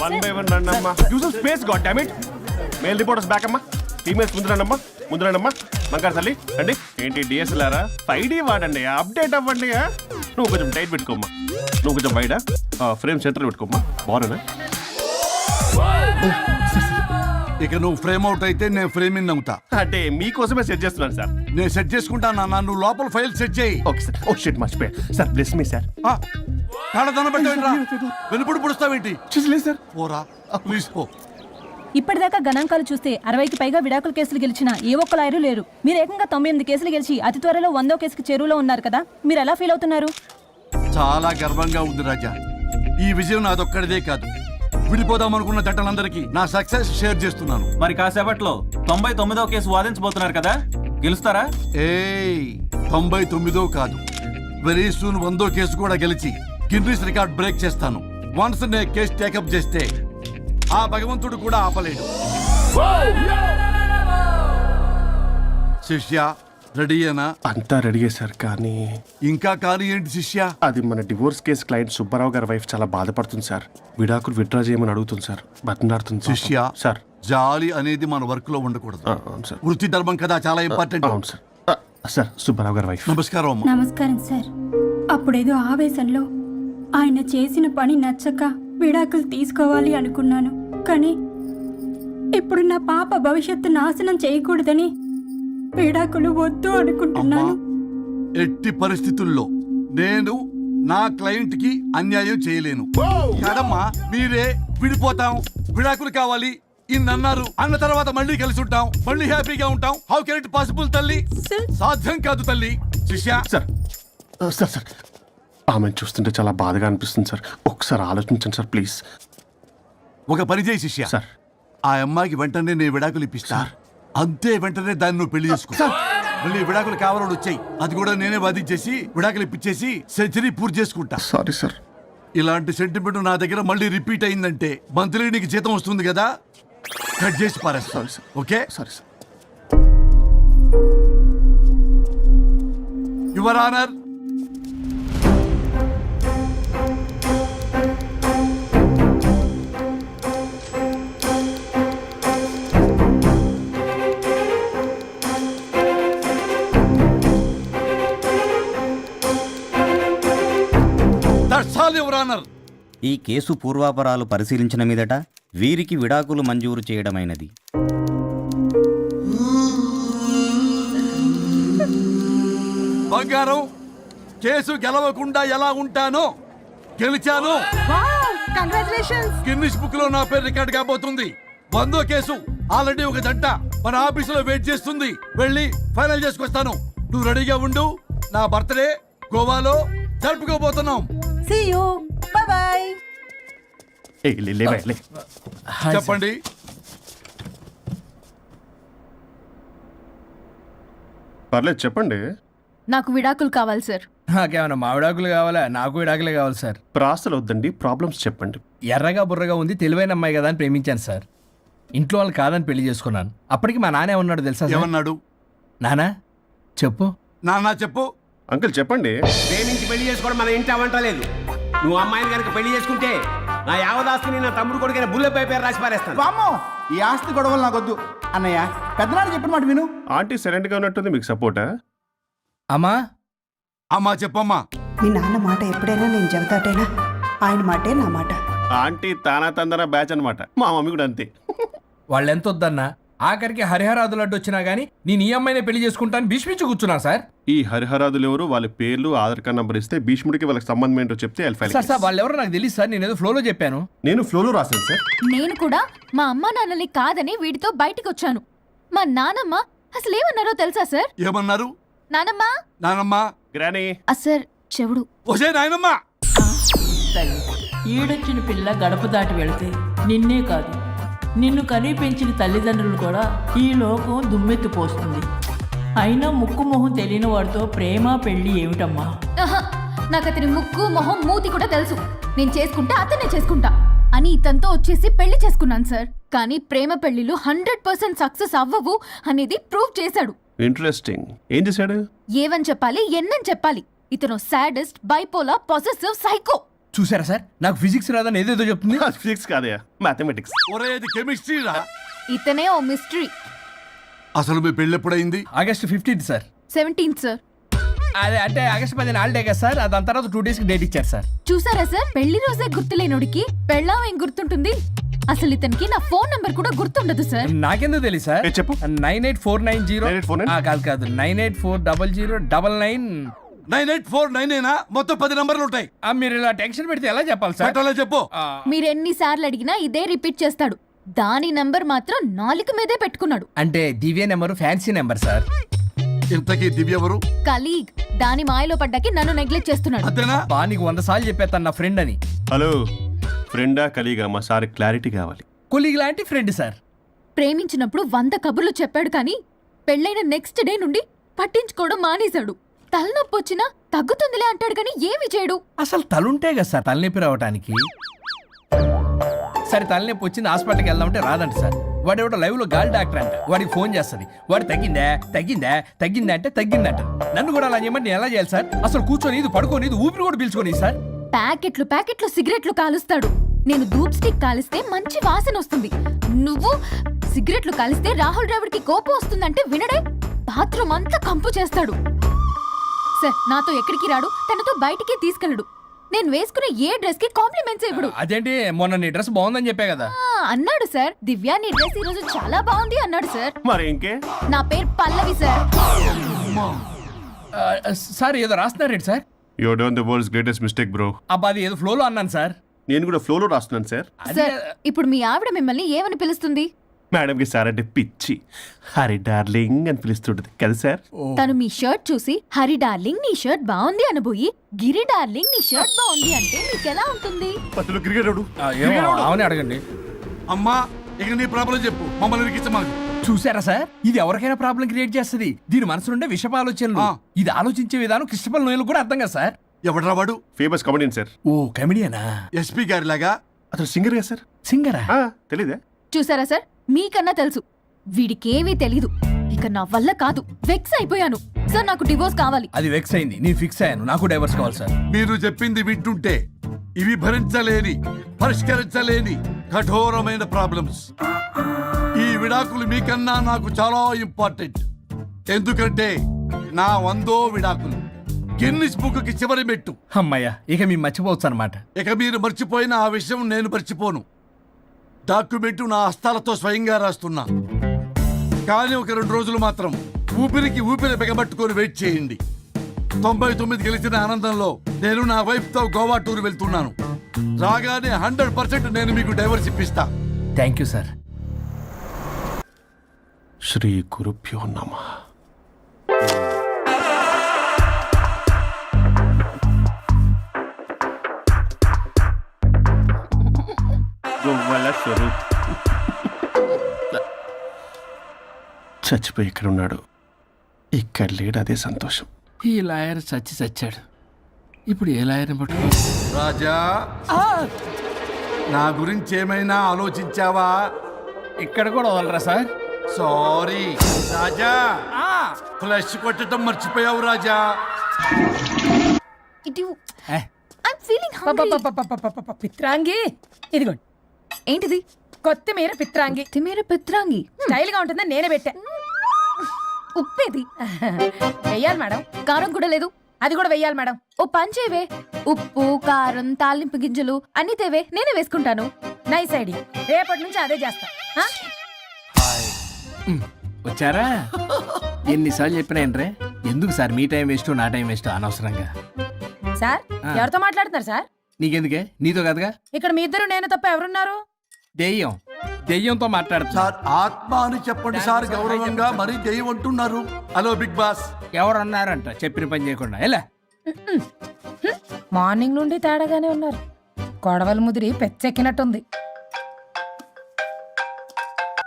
One by one రండి అమ్మా. Use space god damn it. Male reporters back అమ్మా, females ముందు రండమ్మా మంకారు తల్లి అండి. ఏంటి డిఎస్ఎల్ఆరా 5D వాడండి, అప్డేట్ అవ్వండి. నువ్వు కొంచెం టైట్ పెట్టుకోమ్మా, నువ్వు కొంచెం వైడా ఫ్రేమ్ సెంటర్ పెట్టుకోమ్మా. బాగున్నా ఇక నువ్వు ఫ్రేమ్ అవుట్ అయితే నేను ఫ్రేమ్ ఇన్ అవుతా. అంటే మీకోసమే సెట్ చేస్తున్నాను సార్. నేను సెట్ చేసుకుంటా నాన్న, నువ్వు లోపల ఫైల్ సెట్ చేయి. Okay sir. ఓ షిట్ మర్చిపోయా సార్. Bless me sir. వెనుపుడు పుడుస్తావేంటి? చూసలేదు సార్. పోరా ప్లీజ్ పో. ఇప్పటిదాకా గణాంకాలు చూస్తే 60కి పైగా విడాకుల కేసులు గెలిచిన ఏ ఒక్క లాయరు లేరు. మీరు ఏకంగా 98 కేసులు గెలిచి అతి త్వరలో 100వ కేసుకి చెరువులో ఉన్నారు కదా, మీరు ఎలా ఫీల్ అవుతున్నారు? చాలా గర్వంగా ఉంది రాజా. ఈ విజయం నాదొక్కడిదే కాదు, విడిపోదాం అనుకున్న జంటలందరికీ నా సక్సెస్ షేర్ చేస్తున్నాను. మరి కాసేపట్లో 99వ కేసు వాదించబోతున్నారు కదా, గెలుస్తారా? 99 కాదు, వెరీ సూన్ 100వ కేసు కూడా గెలిచి గిన్నిస్ రికార్డ్ బ్రేక్ చేస్తాను. వన్స్ నే కేసు టేకప్ చేస్తే ఆ భగవంతుడు కూడా ఆపలేడు. శిష్య రెడీయేనా? అంతా రెడీ సార్. కానీ ఇంకా కానీ ఏంటి శిష్య? అది మన డివోర్స్ కేసు క్లయింట్ సుబ్బారావు గారి వైఫ్ చాలా బాధపడుతుంది సార్. విడాకులు విత్డ్రా చేయమని అడుగుతుంది సార్, బతినాడుతుంది. శిష్య సార్, జాలి అనేది మన వర్క్ లో ఉండకూడదు. అవును సార్. వృత్తి ధర్మం కదా, చాలా ఇంపార్టెంట్. అవును సార్. సార్ సుబ్బారావు గారి వైఫ్. నమస్కారం అమ్మా. నమస్కారం సార్. అప్పుడేదో ఆవేశంలో ఆయన చేసిన పని నచ్చక విడాకులు తీసుకోవాలి అనుకున్నాను. కానీ ఇప్పుడు నా పాప భవిష్యత్తు నాశనం చేయకూడదని విడాకులు వద్దు అనుకుంటున్నాను. ఎట్టి పరిస్థితుల్లో నేను నా క్లయింట్ కి అన్యాయం చేయలేను కదమ్మా. మీరే విడిపోతాం, విడాకులు కావాలి ఇన్నన్నారు అన్న తర్వాత మళ్ళీ కలిసి ఉంటాం, మళ్ళీ హ్యాపీగా ఉంటాం. హౌ కెన్ ఇట్ పాసిబుల్ తల్లి? సాధ్యం కాదు తల్లి. శిష్య సార్ సార్ సార్ ఆమెను చూస్తుంటే చాలా బాధగా అనిపిస్తుంది సార్. ఒకసారి ఆలోచించండి సార్ ప్లీజ్. ఒక పని చేయి శిష్య, సార్ ఆ అమ్మాయికి వెంటనే నేను విడాకులు ఇప్పిస్తా. అంతే, వెంటనే దాన్ని నువ్వు పెళ్లి చేసుకో. మళ్ళీ విడాకులు కావాలని వచ్చాయి, అది కూడా నేనే వాదించేసి విడాకులు ఇప్పించేసి సెంచరీ పూర్తి చేసుకుంటా. Sorry sir. ఇలాంటి సెంటిమెంట్ నా దగ్గర మళ్ళీ రిపీట్ అయిందంటే మంత్లీ నీకు జీతం వస్తుంది కదా, కట్ చేసి పారేస్తా. Sorry sir. Okay sorry sir. Your honour, ఈ కేసు పూర్వాపరాలు పరిశీలించిన మీదట వీరికి విడాకులు మంజూరు చేయడమైనది. బంగారం, కేసు గెలవకుండా ఎలా ఉంటానో గెలిచాను. గిన్నిస్ బుక్ లో నా పేరు రికార్డ్ కాబోతుంది. 100వ కేసు ఆల్రెడీ ఒక జంట మన ఆఫీసులో వెయిట్ చేస్తుంది, వెళ్ళి ఫైనల్ చేసుకొస్తాను. నువ్వు రెడీగా ఉండు. నా బర్త్డే గోవాలో జరుపుకోబోతున్నాం. See you. Bye bye. చెప్పండి. పర్లేదు చెప్పండి. నాకు విడాకులు కావాలి సార్. నాకేమన్నా మా విడాకులు కావాలా? నాకు విడాకులే కావాలి సార్. ప్రాసలు వద్దండి, ప్రాబ్లమ్స్ చెప్పండి. ఎర్రగా బుర్రగా ఉంది, తెలివైన అమ్మాయి కదా అని ప్రేమించాను సార్. ఇంట్లో వాళ్ళు కాదని పెళ్లి చేసుకున్నాను. అప్పటికి మా నాన్న ఏమన్నాడు తెలుసా? ఏమన్నాడు? నానా చెప్పు. నాన్న చెప్పు. అంకుల్ చెప్పండి. ప్రేమించి పెళ్లి చేసుకోవడం మన ఇంటి అవంటలేదు. నువ్వు అమ్మాయిని కనుక పెళ్లి చేసుకుంటే నా యావదాస్తిని నా తమ్ముడు కొడుకైన బుల్లెపై పేరు రాసి పారేస్తాను. వామ్మో, ఈ ఆస్తి గొడవలు నాకొద్దు అన్నయ్య. పెద్దనాడు చెప్పిన మాట విను. ఆంటీ సైలెంట్ గా ఉన్నట్టుంది, మీకు సపోర్టా? అమ్మా అమ్మా చెప్పమ్మా. మీ నాన్న మాట ఎప్పుడైనా నేను చెబుతాటేనా? ఆయన మాటే నా మాట. ఆంటీ తానా తందన బ్యాచ్ అనమాట. మా మమ్మీ కూడా అంతే. వాళ్ళు ఎంత వద్దన్నా ఆఖరికి హరిహరాదులు అడ్డు వచ్చినా గానీ నేను ఈ అమ్మాయినే పెళ్లి చేసుకుంటాను భీష్మించి కూర్చున్నా సార్. ఈ హరిహరాదులు ఎవరు, వాళ్ళ పేర్లు ఆధార్ కార్డ్ నంబర్ ఇస్తే భీష్ముడికి వాళ్ళకి సంబంధం ఏంటో చెప్తే సార్ వాళ్ళు ఎవరో నాకు తెలియదు సార్. నేను ఏదో ఫ్లోలో చెప్పాను. నేను ఫ్లోలో రాశాను సార్. నేను కూడా మా అమ్మ నాన్నని కాదని వీడితో బయటికి వచ్చాను. మా నానమ్మ అసలు ఏమన్నారో తెలుసా సార్? ఏమన్నారు? నానమ్మ నానమ్మ గ్రానీ సార్ చెవుడు. ఒసే నాయనమ్మ, ఈడొచ్చిన పిల్ల గడప దాటి వెళితే నిన్నే కాదు నిన్ను కనీ పెంచిన తల్లిదండ్రులు కూడా ఈ లోకం దుమ్మెత్తిపోస్తుంది. అయినా ముక్కు మొహం తెలియని వాడితో ప్రేమ పెళ్లి ఏమిటమ్మా? నాకు అతని ముక్కు మొహం మూతి కూడా తెలుసు. నేను చేసుకుంటా అతనే చేసుకుంటా అని ఇతనితో వచ్చేసి పెళ్లి చేసుకున్నాను సార్. కానీ ప్రేమ పెళ్లిలు 100% సక్సెస్ అవ్వవు అనేది ప్రూవ్ చేశాడు. ఇంట్రెస్టింగ్. ఏం చేశాడు? ఏవని చెప్పాలి ఎన్నని చెప్పాలి. ఇతను సాడెస్ట్, బైపోలా, పొసెసివ్, సైకో. చూసారా సార్, నాకు ఫిజిక్స్ రాదని ఏదేదో చెప్తుంది. ఫిజిక్స్ కాదయా, మ్యాథమెటిక్స్. ఒరే ఇది కెమిస్ట్రీ రా. ఇతనే ఓ మిస్టరీ. అసలు మీ పెళ్ళి ఎప్పుడైంది? August 15th sir. 17th sir. అదే అంటే ఆగస్ట్ 10 హాలిడే కదా సార్, దాని తర్వాత 2 days డేట్ ఇచ్చారు సార్. చూసారా సార్, పెళ్లి రోజే గుర్తులేనోడికి పెళ్ళాం ఏం గుర్తుంటుంది. అసలు ఇతనికి నా ఫోన్ నంబర్ కూడా గుర్తుండదు సార్. నాకెందుకు తెలియదు సార్? చెప్పు. 98490 98490? కాదు 9840099. 98499 మొత్తం 10 నంబర్లు ఉంటాయి. మీరు ఇలా టెన్షన్ పెడితే ఎలా చెప్పాలి సార్? పెట్టాలో చెప్పు. మీరు ఎన్నిసార్లు అడిగినా ఇదే రిపీట్ చేస్తాడు. దాని నంబర్ మాత్రం నాలుక మీదే పెట్టుకున్నాడు. అంటే దివ్య నెంబర్ ఫ్యాన్సీ నెంబర్ సార్. ఇంతకీ దివ్య ఎవరు? కలీగ్. దాని మాయలో పడ్డాకి నన్ను నెగ్లెక్ట్ చేస్తున్నాడు. అంతేనా? నీకు 100 సార్లు చెప్పేస్తాను నా ఫ్రెండ్ అని. హలో, ఫ్రెండా కలీగా? మా సార్ క్లారిటీ కావాలి. కొలీగ్ లాంటి ఫ్రెండ్ సార్. ప్రేమించినప్పుడు 100 కబుర్లు చెప్పాడు కానీ పెళ్ళైన నెక్స్ట్ డే నుండి పట్టించుకోవడం మానేశాడు. తలనొప్పి వచ్చినా తగ్గుతుందిలే అంటాడు కానీ ఏమి చేయడు. అసలు తలుంటే కదా సార్ తలనొప్పి రావడానికి. సరే తలనొప్పి వచ్చింది హాస్పిటల్కి వెళ్దామంటే రాదంట సార్. వాడు ఎవడో లైవ్ లో గాలి డాక్టర్ అంట, వాడికి ఫోన్ చేస్తుంది. వాడు తగ్గిందా తగ్గిందా తగ్గిందా అంటే తగ్గిందంట. నన్ను కూడా అలా చేయమంటే నేను ఎలా చేయాలి సార్? అసలు కూర్చొని ఇది పడుకోని ఇది ఊపిరి కూడా పీల్చుకొని సార్. ప్యాకెట్లు సిగరెట్లు కాలుస్తాడు. నేను ధూప్ స్టిక్ కాలిస్తే మంచి వాసన వస్తుంది. నువ్వు సిగరెట్లు కాలిస్తే రాహుల్ ద్రావిడ్కి కోపం వస్తుందంటే వినడే. బాత్రూమ్ అంతా కంపు చేస్తాడు. సార్ నాతో ఎక్కడికి రాడు, తనతో బయటికి తీసుకెళ్ళడు. నేను వేసుకునే ఏ డ్రెస్ కి కాంప్లిమెంట్స్ ఇవ్వడు. అదేంటి, మొన్న నీ డ్రెస్ బాగుందని చెప్పా కదా. అన్నాడు సార్. దివ్య నీ డ్రెస్ ఈ రోజు చాలా బాగుంది అన్నాడు సార్. మరి ఇంకే? నా పేరు పల్లవి సార్. సార్ ఏదో రాస్తున్నారేంటి sir? You done the world's greatest mistake bro. అబ్బా అది ఏదో ఫ్లోలో అన్నాను సార్. నేను కూడా ఫ్లోలో రాస్తున్నాను సార్. సార్ ఇప్పుడు మీ ఆవిడ మిమ్మల్ని ఏమని పిలుస్తుంది? మేడంకి సార్ అంటే పిచ్చి. హరి డార్లింగ్ అని పిలుస్తుంటది కదా సార్. తను మీ షర్ట్ చూసి హరి డార్లింగ్ నీ షర్ట్ బాగుంది అనబోయి గిరి డార్లింగ్ నీ షర్ట్ బాగుంది అంటే మీకు ఎలా ఉంటుంది? అసలు క్రికెట్ అవునే అడగండి. అమ్మా ఇక నీ ప్రాబ్లం చెప్పు, మమ్మల్ని ఇరికించమాకు. చూసారా సార్, ఇది ఎవరికైనా ప్రాబ్లం క్రియేట్ చేస్తుంది. దీని మనసు నుండే విషప ఆలోచనలు. ఇది ఆలోచించే విధానం కృష్ణపల్ నోయలు కూడా అర్థం కదా సార్. ఎవడ్రా వాడు? Famous comedian sir. ఓ కమెడియనా? ఎస్పీ గారి లాగా. అతను సింగర్ గా సార్. సింగరా? తెలీదా? చూసారా సార్, మీకన్నా తెలుసు. వీడికేమీ తెలీదు. ఇక నా వల్ల కాదు, వెక్స్ అయిపోయాను సార్. నాకు డివోర్స్ కావాలి. అది వెక్స్ అయింది, నేను ఫిక్స్ అయ్యాను. నాకు డైవర్స్ కావాలి సార్. మీరు చెప్పింది వింటుంటే ఇవి భరించలేని, పరిష్కరించలేని కఠోరమైన ప్రాబ్లమ్స్. ఈ విడాకులు మీకన్నా నాకు చాలా ఇంపార్టెంట్. ఎందుకంటే నా 100వ విడాకులు గిన్నిస్ బుక్కి చివరి మెట్టు. అమ్మయ్య, ఇక మేము మర్చిపోవచ్చు అనమాట. ఇక మీరు మర్చిపోయిన ఆ విషయం నేను మర్చిపోను. డాక్యుమెంటు నా హస్తాలతో స్వయంగా రాస్తున్నా. కానీ ఒక 2 రోజులు మాత్రం ఊపిరికి ఊపిరి బిగబట్టుకొని వెయిట్ చేయండి. 99 గెలిచిన ఆనందంలో నేను నా వైఫ్తో గోవా టూర్ వెళ్తున్నాను. రాగానే 100% నేను మీకు డైవర్స్ ఇప్పిస్తా. Thank you sir. శ్రీ గురుభ్యో నమః. చచ్చిపోయి ఇక్కడ ఉన్నాడు, ఇక్కడ లేడు, అదే సంతోషం. ఈ లాయర్ చచ్చాడు. ఇప్పుడు ఏ లాయర్ని పట్టుకో? రాజా, నా గురించి ఏమైనా ఆలోచించావా? ఇక్కడ కూడా వదలరా సార్? సారీ రాజా, ఫ్లష్ కొట్టడం మర్చిపోయావు రాజా. పిత్రాంగి ఇదిగోండి. ఏంటిది? కొత్తిమీర పిత్రాంగి. పిత్రాంగి స్టైల్ గా ఉంటుందని నేనే పెట్టా. ఉప్పేది వెయ్యాలి మేడం. కారం కూడా లేదు. అది కూడా వెయ్యాలి మేడం. ఓ పంచేవే, ఉప్పు కారం తాలింపు గింజలు అన్ని తేవే, నేనే వేసుకుంటాను. Nice idea. రేపటి నుంచి అదే చేస్తా. వచ్చారా? ఎన్నిసార్లు చెప్పినా ఏంట్రే, ఎందుకు సార్ మీ టైం వేస్ట్ నా టైం వేస్ట్ అనవసరంగా? సార్ ఎవరితో మాట్లాడుతున్నారు సార్? నీకెందుకే, నీతో కదగా. ఇక్కడ మీ ఇద్దరు నేను తప్ప ఎవరున్నారు? దెయ్యంతో మాట్లాడుతా. సార్ ఆత్మ అని చెప్పండి సార్, గౌరవంగా. మరీ దెయ్యం అంటున్నారు. Hello big boss. ఎవరన్నారంట చెప్పిన పని చేయకుండా? ఎలా మార్నింగ్ నుండి తేడాగానే ఉన్నారు. గొడవల ముదిరి పెచ్చెక్కినట్టుంది.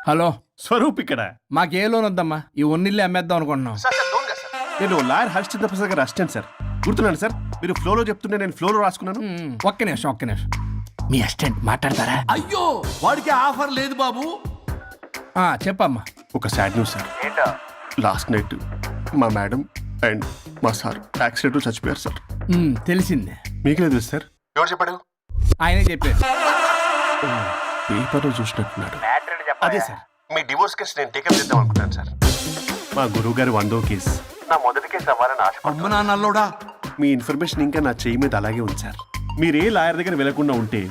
హలో స్వరూప్ ఇక్కడ. మాకే లోన్ వద్దమ్మా, ఈ ఒన్నిల్లే అమ్మేద్దాం అనుకుంటున్నాం. నేను లాయర్ హరిశ్చంద్ర ప్రసాద్ గారు అసిస్టెంట్ సార్. గుర్తున్నాను సార్, మీరు ఫ్లోలో చెప్తుంటే నేను ఫ్లోలో రాసుకున్నాను. ఒక్క నిమిషం. మీ అసిస్టెంట్ మాట్లాడతారా? అయ్యో, వాడికి ఆఫర్ లేదు బాబు. చెప్పమ్మా. ఒక sad news sir. Last night మా మేడం అండ్ మా సార్ యాక్సిడెంట్ చచ్చిపోయారు సార్. తెలిసిందే. మీకే తెలుసు సార్. ఎవరు చెప్పాడు? ఆయనే చెప్పారు. పేపర్లో చూసినట్టున్నాడు. అదే సార్, మీ డివోర్స్ కేసు నేను టేకప్ చేద్దాం అనుకుంటాను సార్. మా గురువు గారి 100వ కేసు నా మొదటి కేసు అవ్వాలని ఆశ. అమ్మ నా నల్లోడా, మీ ఇన్ఫర్మేషన్ ఇంకా నా చెయ్యి మీద అలాగే ఉంచారు. మీరు ఏ లాయర్ దగ్గర వెళ్లకుండా ఉంటే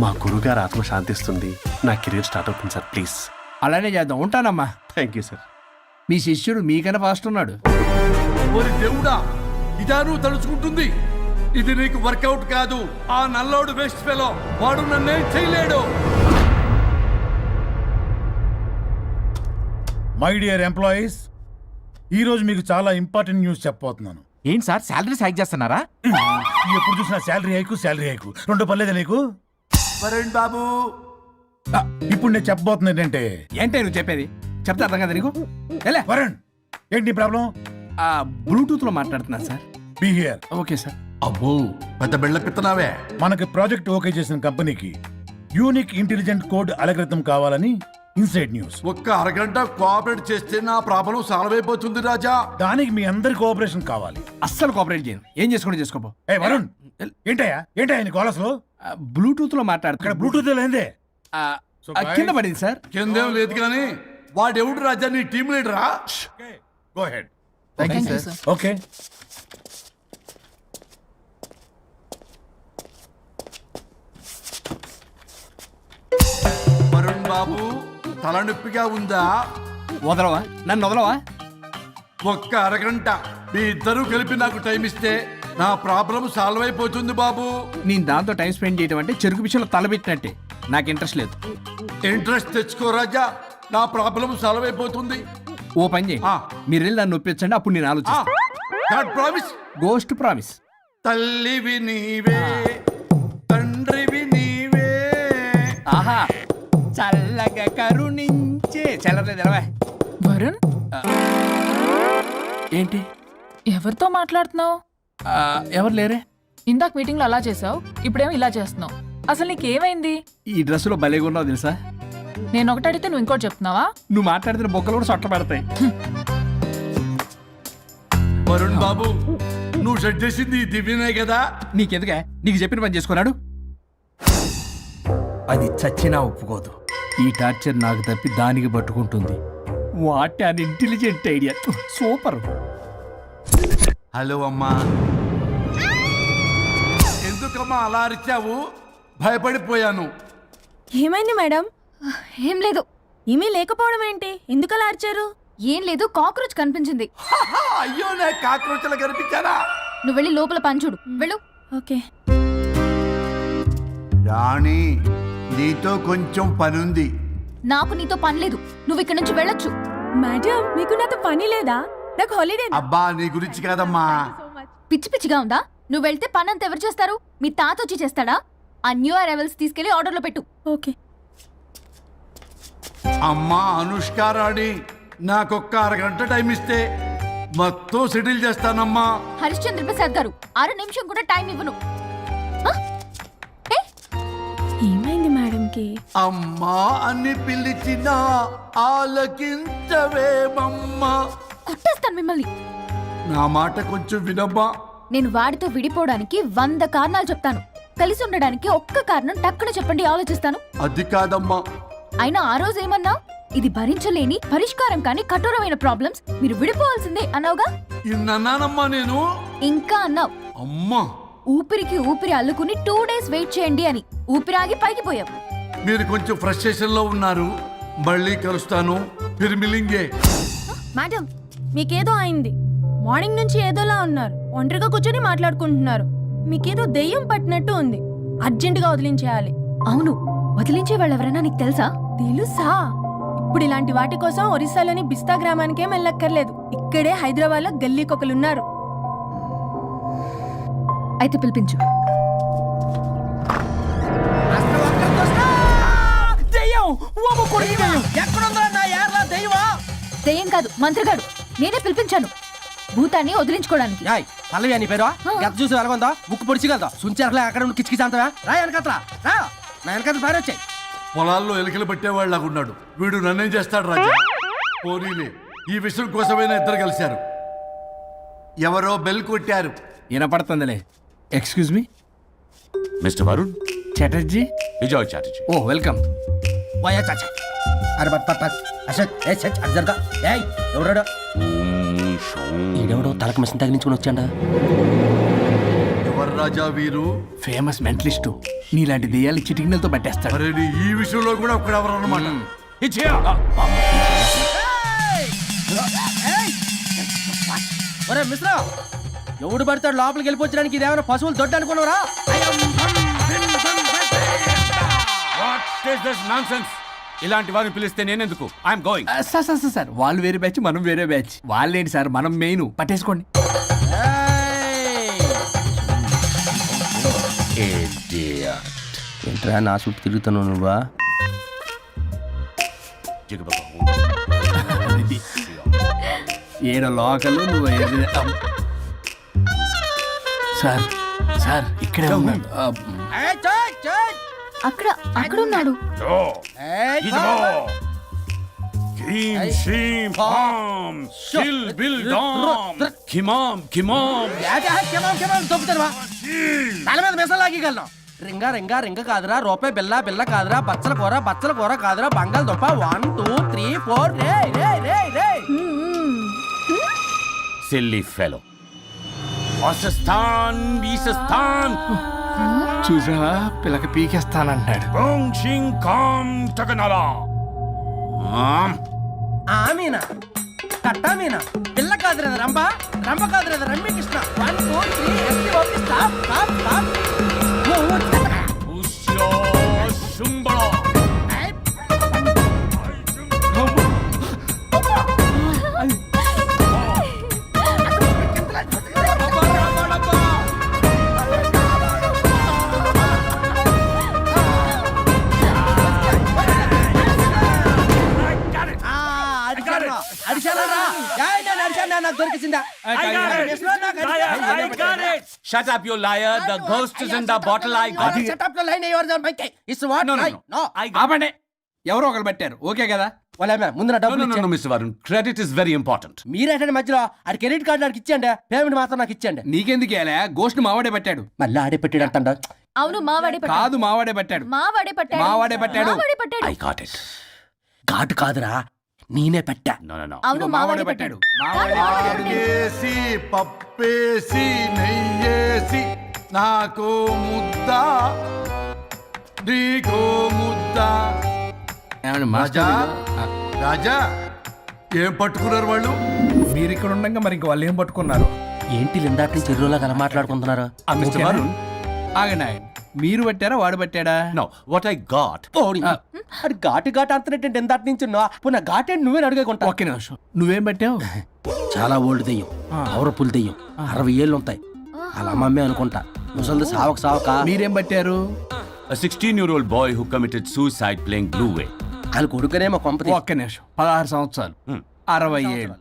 మా గురువుగారు ఆత్మ శాంతిస్తుంది, నా కెరీర్ స్టార్ట్ అవుతుంది సార్. ప్లీజ్ అలానే చేద్దాం. ఉంటానమ్మా. Thank you sir. మీ శిష్యుడు మీకన్నా ఫాస్ట్ ఉన్నాడు. ఓరి దేవుడా, ఇదా నువ్వు తలుచుకుంటుంది? ఇది నీకు వర్కౌట్ కాదు. ఆ నల్లోడు వేస్ట్ ఫెలో, వాడు నన్నేం చేయలేడు. మై డియర్ ఎంప్లాయీస్, ఈరోజు మీకు చాలా ఇంపార్టెంట్ న్యూస్ చెప్పబోతున్నాను. ఏంటి సార్ శాలరీస్ హైక్ చేస్తున్నారా? ఎప్పుడు చూసినా శాలరీ హైకు రెండు పర్లేదా నీకు? వరుణ్ బాబు, ఇప్పుడు నేను చెప్పబోతున్నా ఏంటంటే, ఏంటే నువ్వు చెప్పేది? చెప్తా అర్థం కదా నీకు? ఎలా వరుణ్, ఏంటి ప్రాబ్లం? బ్లూటూత్ లో మాట్లాడుతున్నా sir. Be here. Okay sir. అబ్బో పెద్ద బిళ్ళ పిత్తనావే. మనకి ప్రాజెక్ట్ ఓకే చేసిన కంపెనీకి యూనిక్ ఇంటెలిజెంట్ కోడ్ అలకృతం కావాలని ఇన్సైడ్ న్యూస్. ఒక్క అరగంట కోఆపరేట్ చేస్తే నా ప్రాబ్లం సాల్వ్ అయిపోతుంది రాజా. దానికి మీ అందరి కోఆపరేషన్ కావాలి. అస్సలు కోఆపరేట్ చేయను. ఏం చేసుకోండి చేసుకోపో. ఏ వరుణ్, ఏంటయ్యా నీ కాలస్ లో బ్లూటూత్ లో మాట్లాడుతున్నా. ఇక్కడ బ్లూటూత్ లేదే. కింద పడింది సార్. కిందేం లేదు కానీ వాడెవడు రాజా? నీ టీం లీడరా? Go ahead. Thank you sir. Okay. Varun Babu, తలనొప్పిగా ఉందా? వదలవా? నన్ను వదలవా? ఒక్క అరగంట మీ ఇద్దరు కలిపి నాకు టైం ఇస్తే నా ప్రాబ్లం సాల్వ్ అయిపోతుంది బాబు. నేను దాంతో టైం స్పెండ్ చేయడం అంటే చెరుకు విషయంలో తలబెట్టినట్టే. నాకు ఇంట్రెస్ట్ లేదు. ఇంట్రెస్ట్ తెచ్చుకో రాజా, నా ప్రాబ్లం సాల్వ్ అయిపోతుంది. ఓ పని చేయి, మీరు వెళ్ళి నన్ను ఒప్పించండి, అప్పుడు నేను ఆలోచిస్తాను. God promise. Ghost promise. తల్లివి నీవే, తండ్రివి నీవే. ఆహా, చల్లగా కరుణించే. చల్లలేదు ఎలవా. వరుణ్, ఏంటి? ఎవరితో మాట్లాడుతున్నావు? ఎవరు లేరే? ఇందాక మీటింగ్లో అలా చేసావు, ఇప్పుడేమో ఇలా చేస్తున్నావు. అసలు నీకేమైంది? ఈ డ్రెస్సులో భలేగా ఉన్నావు తెలుసా? నేను ఒకటి అడిగితే నువ్వు ఇంకోటి చెప్తున్నావా? నువ్వు మాట్లాడితే బొక్కలు కూడా సొట్ట పడతాయి. వరుణ్ బాబు, నువ్వు సెట్ చేసింది ఈ దివ్యనే కదా? నీకెందుకే? నీకు చెప్పిన పని చేసుకున్నాడు. అది చచ్చినా ఒప్పుకోదు. ఈ టార్చర్ నాకు తప్పి దానికి పట్టుకుంటుంది. What an intelligent idea. Super. Hello అమ్మా. ఎందుకమ్మా అలా అరిచావు? భయపడిపోయాను. ఏమైంది మేడం? ఏం లేదు. ఏమీ లేకపోవడం ఏంటి? ఎందుకలా అరిచారు? ఏం లేదు, కాక్రోచ్ కనిపించింది. అయ్యో, నాకు కాక్రోచ్లు కనిపించారా? నువ్వు వెళ్ళి లోపల పని చూడు. వెళ్ళు. ఓకే. రాణి, నీతో కొంచెం పనుంది. నాకు నీతో పని లేదు. నువ్వు ఇక్కడ నుంచి వెళ్ళొచ్చు. మేడం, మీకు నాతో పని లేదా? నాకు హాలిడే. అబ్బా, నీ గురించి కాదమ్మా. పిచ్చి పిచ్చిగా ఉందా? నువ్వు వెళ్తే పని అంతా ఎవరు చేస్తారు? మీ తాత వచ్చి చేస్తాడా? ఆ న్యూ అరైవల్స్ తీసుకెళ్లి ఆర్డర్లో పెట్టు. ఓకే. అమ్మా అనుష్క రాణి, నాకొక్క అరగంట టైం ఇస్తే మొత్తం సెటిల్ చేస్తానమ్మా. హరిశ్చంద్ర ప్రసాద్ గారు, 6 నిమిషం కూడా టైం ఇవ్వను. ఏమైంది మేడంకి? అమ్మా అని పిలిచినా ఆలకించవేమమ్మా. కొట్టేస్తాను మిమ్మల్ని. నా మాట కొంచెం వినమ్మా. నేను వాడితో విడిపోవడానికి 100 కారణాలు చెప్తాను. కలిసి ఉండడానికి ఒక్క కారణం టక్కున చెప్పండి, ఆలోచిస్తాను. అది కాదమ్మా. అయినా ఆ రోజు ఏమన్నా? ఇది భరించలేని, పరిష్కారం కాని కఠోరమైన ప్రాబ్లమ్స్, మీరు విడిపోవాల్సిందే అన్నావుగా? ఇన్నానమ్మా నేను. ఇంకా అన్నావు. అమ్మా, ఊపిరికి ఊపిరి అల్లుకుని 2 days వెయిట్ చేయండి అని. ఊపిరాగి పైకి పోయావు. మీరు కొంచెం ఫ్రస్ట్రేషన్ లో ఉన్నారు. మళ్ళీ కలుస్తాను. ఫిర్మిలింగే. మేడం, మీకేదో అయింది. మార్నింగ్ నుంచి ఏదోలా ఉన్నారు. ఒంటరిగా కూర్చొని మాట్లాడుకుంటున్నారు. మీకేదో దెయ్యం పట్టినట్టు ఉంది. అర్జెంటుగా వదిలించేయాలి. అవును, వదిలించే వాళ్ళు ఎవరైనా నీకు తెలుసా? తెలుసా? ఇప్పుడు ఇలాంటి వాటి కోసం ఒరిస్సాలోని బిస్తా గ్రామానికేం వెళ్ళక్కర్లేదు. ఇక్కడే హైదరాబాద్ లో గల్లీకొకలున్నారు. అయితే పిలిపించు. దెయ్యం కాదు, మంత్రగాడు. నేనే పిలిపించాను భూతాన్ని వదిలించుకోవడానికి. పల్లవి అని పేరు గత చూసి వెలగొందా ముక్కు పొడిచిగలదా సుంచరలే అక్కడ కిచకిచ అంతవా రా వెనకత్రా రా నా వెనకత్ర పేరు వచ్చాయి. పొలాల్లో ఎలికలు పట్టేవాళ్ళగా ఉన్నాడు వీడు. నన్నేం చేస్తాడు రాజా? పోనీలే, ఈ విషయం కోసమైనా ఇద్దరు కలిశారు. ఎవరో బెల్ కొట్టారు. వినపడుతుందిలే. Excuse me mister Varun Chatterjee. Vijay Chatterjee. Oh welcome. వాయా చాచా అరే బట్ పట్ అసత్ ఏ సచ్ అర్జర్గా ఏయ్ ఎవడాడు ఈడెవడో తలకు మిషన్ తగిలించుకుని వచ్చాడా? ఎవరు రాజా వీరు? Famous mentalist. నీలాంటి దెయ్యాలు చిటికినలతో పట్టేస్తాడు. అరే నీ ఈ విషయంలో కూడా ఒకడెవరు అన్నమాట. ఒరే మిశ్రా ఎవడు పడతాడు లోపలికి వెళ్ళిపోవడానికి? ఇదేమైనా పశువులు దొడ్డు అనుకున్నారా? ఇలాంటి వారిని పిలిస్తే నేనెందుకు? I'm going. సార్ వాళ్ళు వేరే బ్యాచ్, మనం వేరే బ్యాచ్. వాళ్ళేంటి సార్, మనం మెయిన్. పట్టేసుకోండి. ఏంట్రా నా చుట్టూ తిరుగుతున్నావు నువ్వా? ఏడో లోకల్ నువ్వు సార్ సార్ ఇక్కడే ఉన్నాడు. అక్కడ ఉన్నాడు. తల మీద మెసలు లాగగలను. రింగా రింగా రింగ కాదురా, రూపాయి బిల్ల బిల్ల కాదురా, బచ్చల కూర కాదురా, బంగాళదుంప 1 2 3 4 రే రే రే రే. Silly fellow. వాసస్థాన్ వీసస్థాన్ చూసావా, పిల్లకి పీకేస్తానంటాడు. మీనా కట్టా మీనా పిల్ల కాదురా రంభ, రంభ కాదురా రమ్మి కృష్ణ. 1 2 3 ఎస్టీ okay stop stop stop. Shut up, you liar. The ghost is in the bottle. I got it. Shut up your line. Yours are my case. It's what? No. ఆపండి. ఎవరో ఒకరు పెట్టారు. ఓకే కదా? ముందు నా డబ్బులు No, Mr. Varun. Credit is very important. మీరేటండి మధ్యలో ఆడి credit card నాకు ఇచ్చేయండి, పేమెంట్ మాత్రం నాకు ఇచ్చేయండి. నీకెందుకు వేయాలా? గోస్ట్ మావాడే పెట్టాడు. మళ్ళీ ఆడే పెట్టాడు అంటాడు. అవును మావాడే పట్టాడు. కాదు మావాడే పెట్టాడు. మావాడే పట్టాడు. మావాడే పట్టాడు. I got it. ఘాటు కాదురా, నేనే పెట్టా. No. అవును మావాడే పట్టాడు. ఆకేసి పప్పేసి నెయ్యేసి నాకు ముద్ద నీకో ముద్ద. ఏమండి రాజా మాస్టర్? రాజా ఏం పట్టుకున్నారు వాళ్ళు? మీరు ఇక్కడ ఉండగా మరి ఇంక వాళ్ళు ఏం పట్టుకున్నారు? ఏంటి లిందాటి నుంచి చెరువులా కల మాట్లాడుకుంటున్నారు? Mr. Varun. ఆగండి. మీరు పట్టారా వాడు పట్టాడా? No, what I got. అది ఘాటు అంతనేటంటే ఎందాటి నుంచి నా ఘాటేంటి నువ్వే అడుగుకుంటా. ఒక్క నిమిషం. నువ్వేం పట్టావు? చాలా ఓల్డ్ దెయ్యం, పవర్ఫుల్ దెయ్యం, 60 ఏళ్ళు ఉంటాయి. అలా మమ్మే అనుకుంటా. ముసలిది సావక. మీరేం పట్టారు? A 16-year-old boy who committed suicide playing Blue Way. వాళ్ళ కొడుకునేమో కొంపతి. ఒక్క నిమిషం. 16 సంవత్సరాలు, 60 ఏళ్ళు.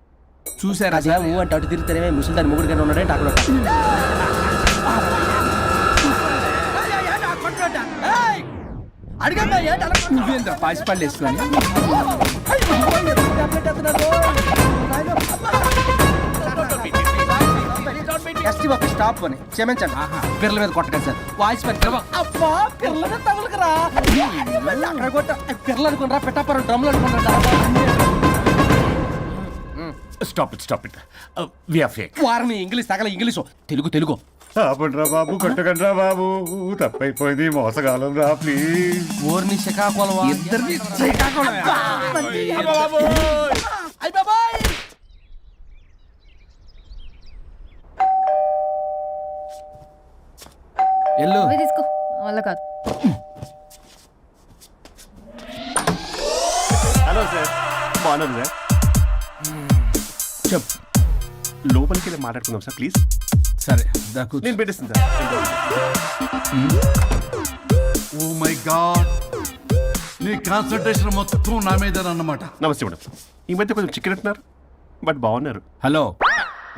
చూసారా అదే సార్? అంటే అటు తిరుగుతానే ముసలిదాని ముగ్గురుగానే ఉన్నాడంటే అక్కడ. నువ్వేంద్ర పాసిపళ్ళు వేసుకొని స్టాప్ అని క్షమించండి. పిల్లల మీద కొట్టకండి సార్. వాయిస్ అబ్బా పిల్లల మీద తగులుకురా. అక్కడ కొట్ట పిల్లలు అనుకున్నారా, పెట్టాపరం డ్రమ్లు అనుకున్నారా? Stop it. We are fake. వారిని ఇంగ్లీష్ తగల ఇంగ్లీషు తెలుగు. ఆపండ్రా బాబు, కొట్టకండ్రా బాబు, తప్పైపోయింది, మోసగాలం రా ప్లీజ్. ఊరిని శ్రీకాకుళం ఇద్దరిని శ్రీకాకుళం. ఎల్లు నువ్వే తీసుకో, వల్ల కాదు. హలో సార్, బాగున్నాను సార్. చెప్పు. లోపలికి వెళ్ళి మాట్లాడుకుందాం సార్ ప్లీజ్. సరే దాకు నేను పెట్టేస్తాను సార్. ఓ మై గాడ్, నీ కాన్సన్ట్రేషన్ మొత్తం నా మీదనన్నమాట. నమస్తే మేడం. ఈ మధ్య కొంచెం చిక్కినట్టున్నారు, బట్ బాగున్నారు. హలో,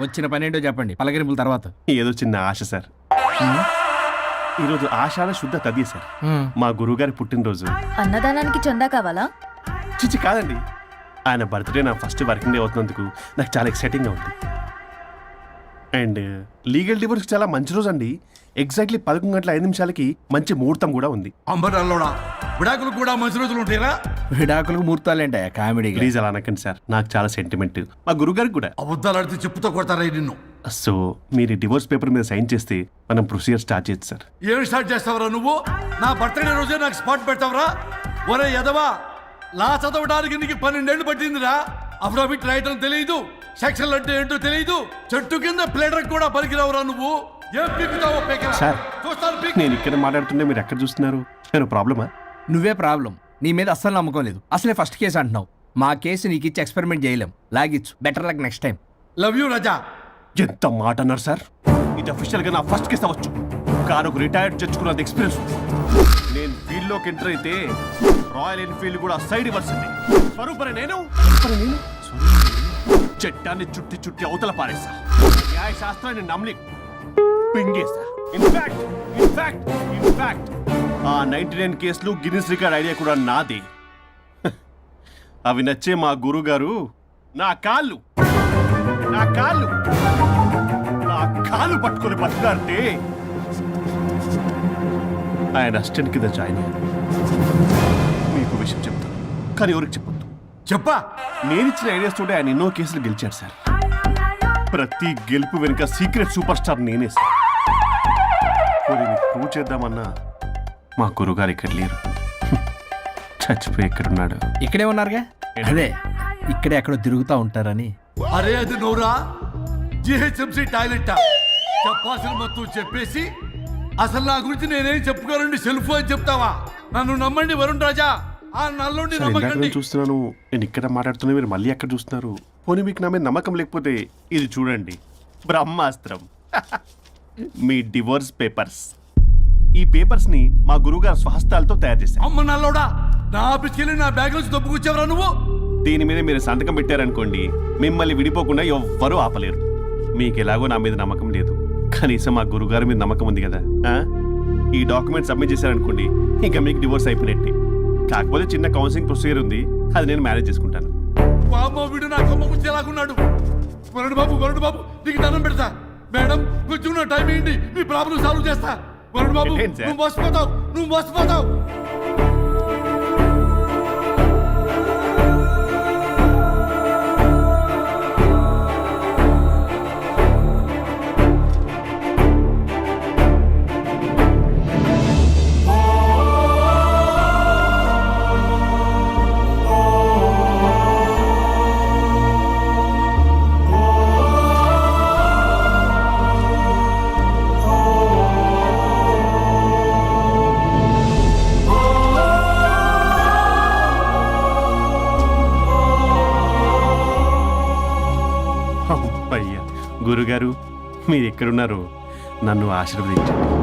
వచ్చిన పని ఏంటో చెప్పండి, పలకరింపుల తర్వాత. ఏదో చిన్న ఆశ సార్. ఈరోజు ఆషాఢ శుద్ధ తది సార్, మా గురువుగారి పుట్టినరోజు. అన్నదానానికి చందా కావాలా? చిచ్చి కాదండి, ఆయన బర్త్డే నా ఫస్ట్ వర్కింగ్ డే అవుతున్నందుకు నాకు చాలా ఎక్సైటింగ్గా ఉంది. అండ్ లీగల్ డివోర్స్కి చాలా మంచి రోజు అండి. ఎగ్జాక్ట్లీ 11:05 మంచి ముహూర్తం కూడా ఉంది. అంబరాల్లోడా విడాకులు కూడా మంచి రోజులు ఉంటాయిరా? విడాకులకు ముహూర్తాలేంటా కామెడీ? ప్లీజ్ అలా అనకండి సార్, నాకు చాలా సెంటిమెంట్, మా గురుగారికి కూడా. అబద్ధాలు ఆడితే చెప్పుతో కొడతారా నిన్ను? సో మీరు డివోర్స్ పేపర్ మీద సైన్ చేస్తే మనం ప్రొసీజర్ స్టార్ట్ చేయొచ్చు సార్. ఏమి స్టార్ట్ చేస్తావరా నువ్వు? నా బర్త్డే రోజే నాకు స్పాట్ పెడతావరా? ఒరే ఎదవా, లా చదవడానికి నీకు 12 ఏళ్ళు పట్టిందిరా. అఫిడవిట్ రాయటం తెలియదు, సెక్షన్ అంటే ఏంటో తెలియదు, చెట్టు కింద ప్లేడర్ కూడా పలికిరావురా నువ్వు. ఏం పీకుతావో పీకరా. సార్ చూస్తాను పీక్. నేను ఇక్కడ మాట్లాడుతుంటే మీరు ఎక్కడ చూస్తున్నారు? నేను ప్రాబ్లమా? నువ్వే ప్రాబ్లం. నీ మీద అస్సలు నమ్మకం లేదు. అసలే ఫస్ట్ కేసు అంటున్నావు. మా కేసు నీకు ఇచ్చి ఎక్స్పెరిమెంట్ చేయలేం. లాగిచ్చు. Better luck next time. Love you Raja. ఎంత మాట అన్నారు సార్? ఇది అఫీషియల్ గా నా ఫస్ట్ కేసు అవ్వచ్చు, కానీ ఒక రిటైర్డ్ జడ్జ్ కూడా ఎక్స్పీరియన్స్. నేను ఫీల్డ్ లోకి ఎంటర్ అయితే రాయల్ ఎన్ఫీల్డ్ కూడా సైడ్ ఇవ్వాల్సింది. స్వరూపరే నేను చట్టాన్ని చుట్టి చుట్టి అవతల పారేసా. న్యాయ శాస్త్రాన్ని నమ్మి పింగేసా. ఇన్ఫాక్ట్ ఆ 99 కేసులు గిన్నిస్ రికార్డ్ ఐడియా కూడా నాది. అవి నచ్చే మా గురువు గారు నా కాళ్ళు పట్టుకొని బతుకుతారంటే ఆయన అసిస్టెంట్ కింద జాయిన్ అయ్యాను. మీకు విషయం చెప్తాను, కానీ ఎవరికి చెప్పొద్దు. చెప్పా. నేనిచ్చిన ఐడియాస్ తోటి ఆయన ఎన్నో కేసులు గెలిచాడు సార్. ప్రతి గెలుపు వెనుక సీక్రెట్ సూపర్ స్టార్ నేనే సార్. ప్రూవ్ చేద్దామన్నా మా గురుగారు ఇక్కడ లేరు. చచ్చిపోయి ఎక్కడున్నాడు? ఇక్కడే ఉన్నారుగా. అదే ఇక్కడే ఎక్కడో తిరుగుతూ ఉంటారని. అరే అది నోరా, జిహెచ్ఎంసీ టాయిలెట్ చెప్పాల్సిన మొత్తం చెప్పేసి అసలు నా గురించి నేనేం చెప్పుకోరండి సెల్ఫ్ అని చెప్తావా? నన్ను నమ్మండి వరుణ్ రాజా, ఆ నల్లుండి నమ్మకండి. చూస్తున్నాను, నేను ఇక్కడ మాట్లాడుతున్నా, మీరు మళ్ళీ ఎక్కడ చూస్తున్నారు? పోనీ మీకు నా మీద నమ్మకం లేకపోతే ఇది చూడండి, బ్రహ్మాస్త్రం. మీ డివోర్స్ పేపర్స్. ఈ పేపర్స్ ని మా గురువుగారు స్వహస్తాలతో తయారు చేశారు. అమ్మ నల్లోడా, నా ఆఫీస్కి వెళ్ళి నా బ్యాగ్ నుంచి దొబ్బుకొచ్చావరా నువ్వు? దీని మీద మీరు సంతకం పెట్టారనుకోండి, మిమ్మల్ని విడిపోకుండా ఎవ్వరూ ఆపలేరు. మీకు ఎలాగో నా మీద నమ్మకం లేదు, కనీసం మా గురుగారి మీద నమ్మకం ఉంది కదా. ఈ డాక్యుమెంట్ సబ్మిట్ చేశారనుకోండి, ఇంకా మీకు డివోర్స్ అయిపోయినట్టే. కాకపోతే చిన్న కౌన్సిలింగ్ ప్రొసీజర్ ఉంది, అది నేను మేనేజ్ చేసుకుంటాను. వీడు నా కొమ్మ కూర్చేలాగున్నాడు. వరుణ్ బాబు నీకు దండం పెడతా. మేడం కొంచెం నా టైం ఏంటి, మీ ప్రాబ్లం సాల్వ్ చేస్తా. వరుణ్ బాబు నువ్వు మోసపోతావు. గురుగారు, మీరు ఎక్కడున్నారో నన్ను ఆశీర్వదించండి.